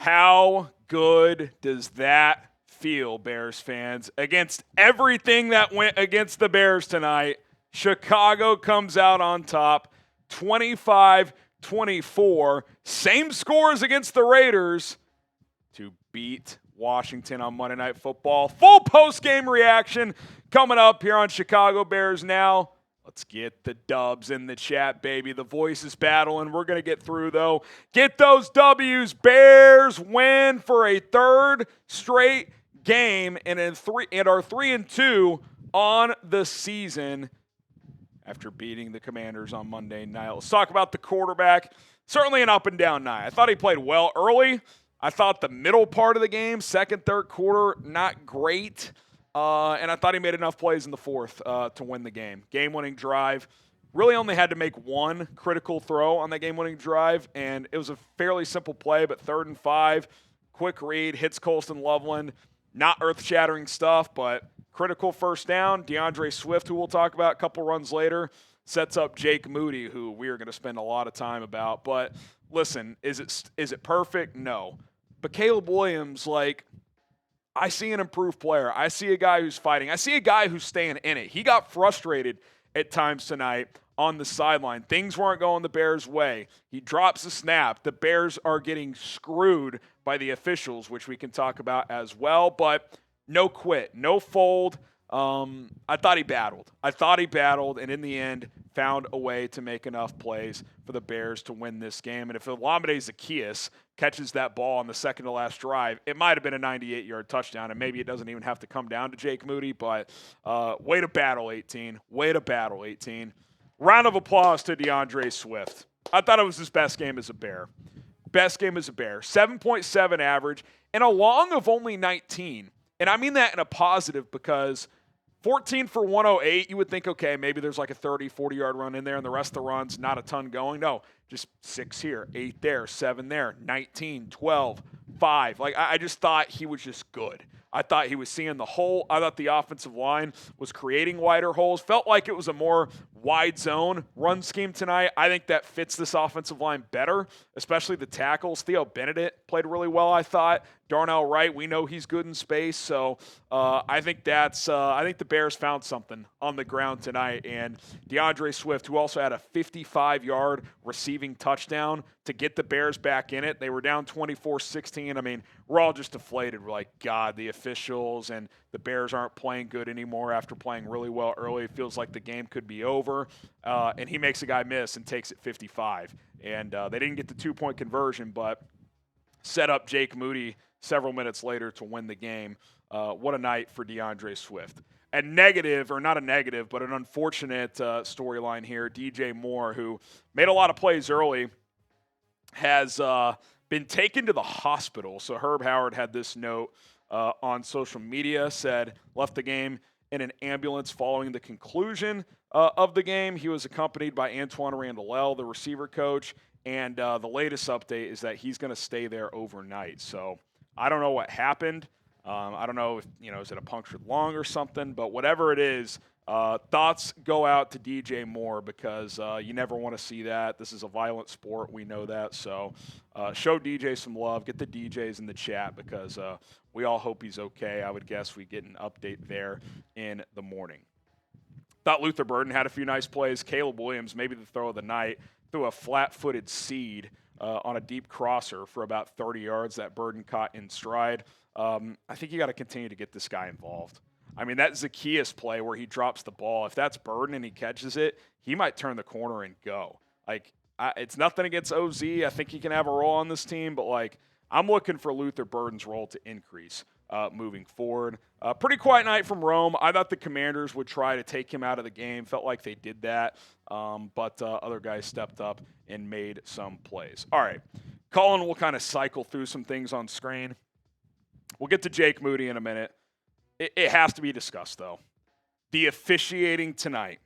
How good does that feel, Bears fans? Against everything that went against the Bears tonight, Chicago comes out on top, 25-24. Same scores against the Raiders to beat Washington on Monday Night Football. Full post-game reaction coming up here on Chicago Bears Now. Let's get the dubs in the chat, baby. The voices battling. We're going to get through, though. Get those W's. Bears win for a third straight game and are 3-2 on the season after beating the Commanders on Monday night. Let's talk about the quarterback. Certainly an up-and-down night. I thought he played well early. I thought the middle part of the game, second, third quarter, not great. And I thought he made enough plays in the fourth to win the game. Game-winning drive. Really only had to make one critical throw on that game-winning drive, and it was a fairly simple play, but 3rd and 5, quick read, hits Colston Loveland. Not earth-shattering stuff, but critical first down. DeAndre Swift, who we'll talk about a couple runs later, sets up Jake Moody, who we are going to spend a lot of time about. But listen, is it perfect? No. But Caleb Williams, I see an improved player. I see a guy who's fighting. I see a guy who's staying in it. He got frustrated at times tonight on the sideline. Things weren't going the Bears' way. He drops a snap. The Bears are getting screwed by the officials, which we can talk about as well. But no quit, no fold. I thought he battled, and in the end found a way to make enough plays for the Bears to win this game. And if Olamide Zaccheaus catches that ball on the second-to-last drive, it might have been a 98-yard touchdown, and maybe it doesn't even have to come down to Jake Moody. But way to battle, 18. Way to battle, 18. Round of applause to DeAndre Swift. I thought it was his best game as a Bear. 7.7 average, and a long of only 19. And I mean that in a positive because 14 for 108, you would think, okay, maybe there's like a 30, 40-yard run in there, and the rest of the runs, not a ton going. No, just 6 here, 8 there, 7 there, 19, 12, 5. I just thought he was just good. I thought he was seeing the hole. I thought the offensive line was creating wider holes. Felt like it was a more wide zone run scheme tonight. I think that fits this offensive line better, especially the tackles. Theo Benedict played really well, I thought. Darnell Wright, we know he's good in space. So I think the Bears found something on the ground tonight. And DeAndre Swift, who also had a 55-yard receiving touchdown to get the Bears back in it. They were down 24-16. I mean, we're all just deflated. We're like, God, the officials and the Bears aren't playing good anymore after playing really well early. It feels like the game could be over. And he makes a guy miss and takes it 55. And they didn't get the 2-point conversion, but set up Jake Moody several minutes later to win the game. What a night for DeAndre Swift. A negative, or not a negative, but an unfortunate storyline here. DJ Moore, who made a lot of plays early, has been taken to the hospital. So Herb Howard had this note on social media, said left the game in an ambulance following the conclusion of the game. He was accompanied by Antoine Randall, the receiver coach, and the latest update is that he's going to stay there overnight. So I don't know what happened. I don't know if, is it a punctured lung or something, but whatever it is, thoughts go out to DJ Moore because you never want to see that. This is a violent sport. We know that. So show DJ some love. Get the DJs in the chat because we all hope he's okay. I would guess we get an update there in the morning. Thought Luther Burden had a few nice plays. Caleb Williams, maybe the throw of the night, threw a flat-footed seed on a deep crosser for about 30 yards that Burden caught in stride. I think you got to continue to get this guy involved. I mean, that Zaccheaus play where he drops the ball, if that's Burden and he catches it, he might turn the corner and go. It's nothing against OZ. I think he can have a role on this team, but, I'm looking for Luther Burden's role to increase moving forward. Pretty quiet night from Rome. I thought the Commanders would try to take him out of the game. Felt like they did that, but other guys stepped up and made some plays. All right, Colin will kind of cycle through some things on screen. We'll get to Jake Moody in a minute. It has to be discussed, though. The officiating tonight.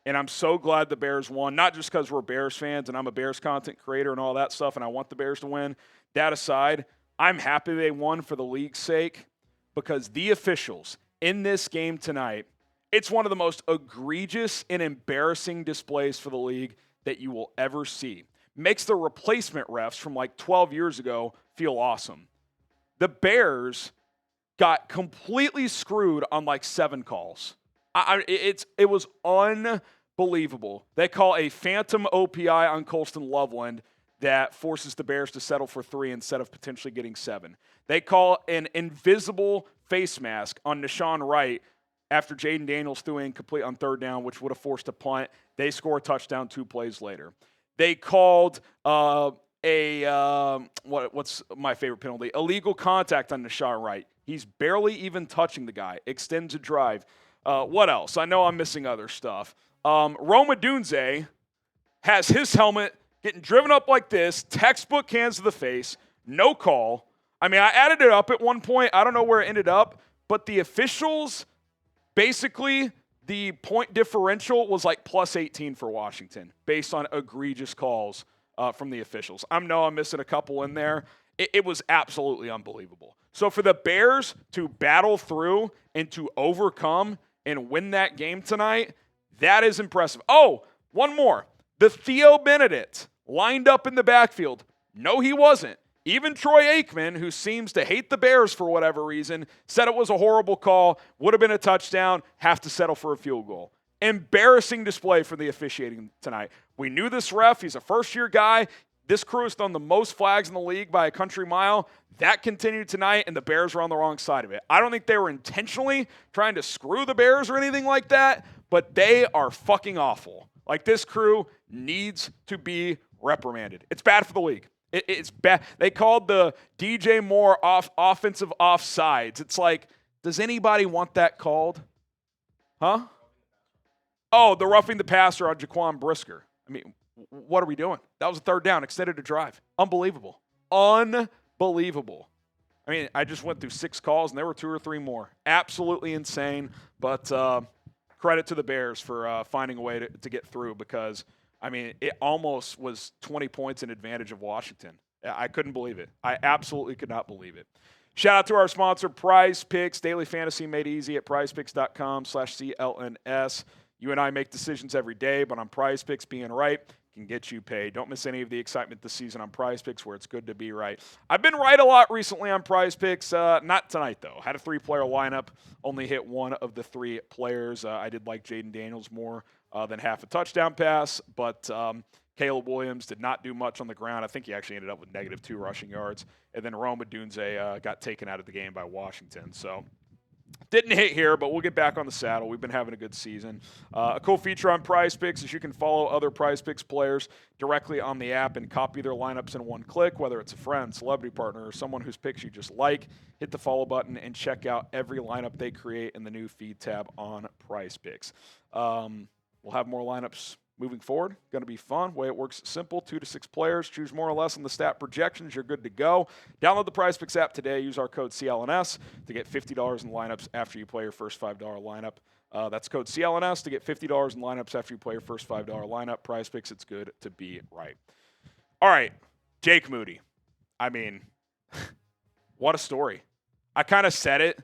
And I'm so glad the Bears won, not just because we're Bears fans and I'm a Bears content creator and all that stuff, and I want the Bears to win. That aside, I'm happy they won for the league's sake because the officials in this game tonight, it's one of the most egregious and embarrassing displays for the league that you will ever see. Makes the replacement refs from 12 years ago feel awesome. The Bears got completely screwed on like 7 calls. It was unbelievable. They call a phantom OPI on Colston Loveland that forces the Bears to settle for 3 instead of potentially getting 7. They call an invisible face mask on Nashawn Wright after Jayden Daniels threw incomplete on 3rd down, which would have forced a punt. They score a touchdown 2 plays later. They called what's my favorite penalty? Illegal contact on Nashawn Wright. He's barely even touching the guy. Extends a drive. What else? I know I'm missing other stuff. Rome Odunze has his helmet getting driven up like this, textbook hands to the face, no call. I mean, I added it up at one point. I don't know where it ended up, but the officials, basically, the point differential was like plus 18 for Washington based on egregious calls from the officials. I know I'm missing a couple in there. It was absolutely unbelievable. So for the Bears to battle through and to overcome and win that game tonight, that is impressive. Oh, one more. The Theo Benedict lined up in the backfield. No, he wasn't. Even Troy Aikman, who seems to hate the Bears for whatever reason, said it was a horrible call, would have been a touchdown, have to settle for a field goal. Embarrassing display for the officiating tonight. We knew this ref. He's a first-year guy. This crew has thrown the most flags in the league by a country mile. That continued tonight, and the Bears were on the wrong side of it. I don't think they were intentionally trying to screw the Bears or anything like that, but they are fucking awful. Like, this crew needs to be reprimanded. It's bad for the league. It's bad. They called the DJ Moore offensive offsides. It's like, does anybody want that called? Huh? Oh, the roughing the passer on Jaquan Brisker. I mean, what are we doing? That was a 3rd down, extended a drive. Unbelievable. Unbelievable. I mean, I just went through 6 calls, and there were 2 or 3 more. Absolutely insane, but credit to the Bears for finding a way to get through because, I mean, it almost was 20 points in advantage of Washington. I couldn't believe it. I absolutely could not believe it. Shout out to our sponsor, Prize Picks. Daily fantasy made easy at prizepicks.com/CLNS. You and I make decisions every day, but on Prize Picks, being right can get you paid. Don't miss any of the excitement this season on Prize Picks, where it's good to be right. I've been right a lot recently on Prize Picks. Not tonight, though. Had a 3-player lineup. Only hit one of the 3 players. I did like Jayden Daniels more than half a touchdown pass, but Caleb Williams did not do much on the ground. I think he actually ended up with -2 rushing yards. And then Rome Odunze got taken out of the game by Washington. So didn't hit here, but we'll get back on the saddle. We've been having a good season. A cool feature on Prize Picks is you can follow other Prize Picks players directly on the app and copy their lineups in one click, whether it's a friend, celebrity partner, or someone whose picks you just like. Hit the follow button and check out every lineup they create in the new feed tab on Prize Picks. We'll have more lineups moving forward. Going to be fun. Way it works is simple. 2 to 6 players. Choose more or less on the stat projections. You're good to go. Download the Prize Picks app today. Use our code CLNS to get $50 in lineups after you play your first $5 lineup. That's code CLNS to get $50 in lineups after you play your first $5 lineup. Prize Picks, it's good to be right. All right, Jake Moody. I mean, what a story. I kind of said it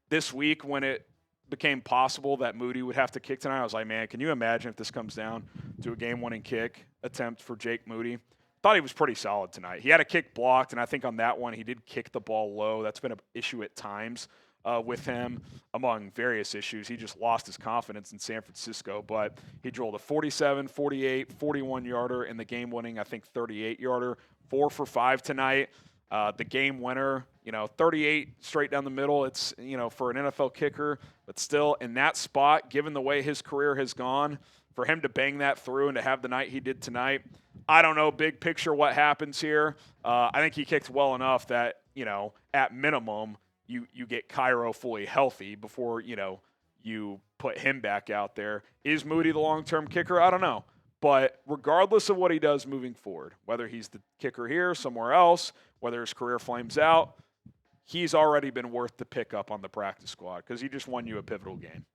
this week when it became possible that Moody would have to kick tonight. I was like, man, can you imagine if this comes down to a game-winning kick attempt for Jake Moody? Thought he was pretty solid tonight. He had a kick blocked, and I think on that one he did kick the ball low. That's been an issue at times with him, among various issues. He just lost his confidence in San Francisco, but he drilled a 47, 48, 41-yarder and the game-winning, I think, 38-yarder, 4 for 5 tonight. The game winner, 38 straight down the middle. It's, for an NFL kicker, but still in that spot, given the way his career has gone, for him to bang that through and to have the night he did tonight, I don't know, big picture what happens here. I think he kicked well enough that, at minimum, you get Cairo fully healthy before, you put him back out there. Is Moody the long-term kicker? I don't know. But regardless of what he does moving forward, whether he's the kicker here, somewhere else, whether his career flames out, he's already been worth the pickup on the practice squad because he just won you a pivotal game.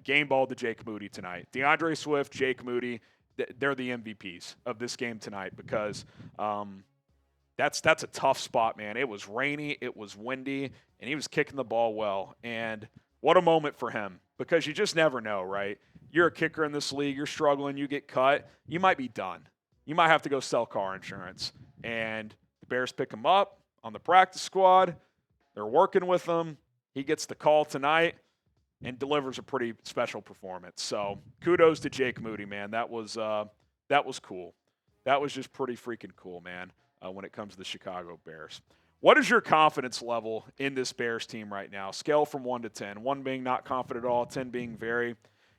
Game ball to Jake Moody tonight. DeAndre Swift, Jake Moody, they're the MVPs of this game tonight because that's a tough spot, man. It was rainy, it was windy, and he was kicking the ball well. And what a moment for him because you just never know, right? You're a kicker in this league, you're struggling, you get cut, you might be done. You might have to go sell car insurance. And the Bears pick him up. on the practice squad. They're working with him. He gets the call tonight and delivers a pretty special performance. So kudos to Jake Moody, man. That was cool. That was just pretty freaking cool, man, when it comes to the Chicago Bears. What is your confidence level in this Bears team right now? Scale from 1 to 10. 1 being not confident at all, 10 being very. I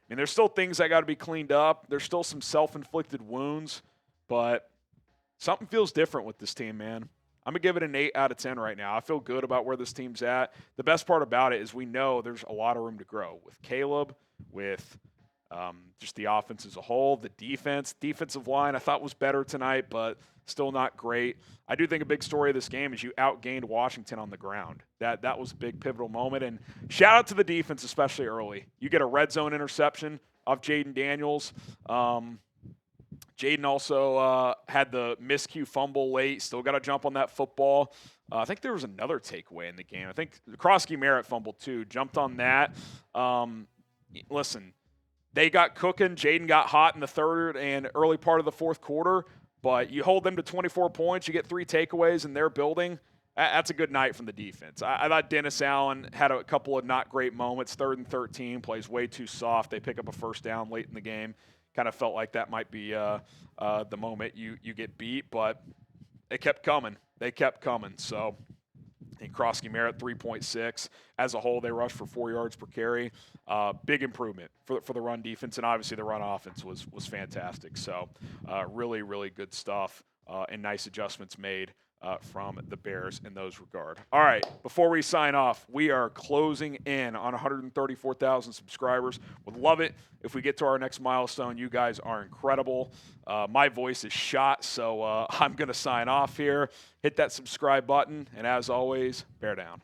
mean, there's still things that got to be cleaned up. There's still some self-inflicted wounds, but something feels different with this team, man. I'm going to give it an 8 out of 10 right now. I feel good about where this team's at. The best part about it is we know there's a lot of room to grow with Caleb, with just the offense as a whole, the defensive line I thought was better tonight, but still not great. I do think a big story of this game is you outgained Washington on the ground. That was a big pivotal moment, and shout out to the defense, especially early. You get a red zone interception off Jayden Daniels. Jayden also had the miscue fumble late. Still got to jump on that football. I think there was another takeaway in the game. I think Croskey-Merritt fumbled too. Jumped on that. Listen, they got cooking. Jayden got hot in the third and early part of the fourth quarter. But you hold them to 24 points, you get 3 takeaways in their building. That's a good night from the defense. I thought Dennis Allen had a couple of not great moments. 3rd and 13, plays way too soft. They pick up a first down late in the game. Kind of felt like that might be the moment you get beat, but they kept coming. So, and Croskey-Merritt, 3.6. As a whole, they rushed for 4 yards per carry. Big improvement for the run defense, and obviously the run offense was fantastic. So, really, really good stuff and nice adjustments made from the Bears in those regard. All right, before we sign off, we are closing in on 134,000 subscribers. Would love it if we get to our next milestone. You guys are incredible. My voice is shot, so I'm going to sign off here. Hit that subscribe button, and as always, bear down.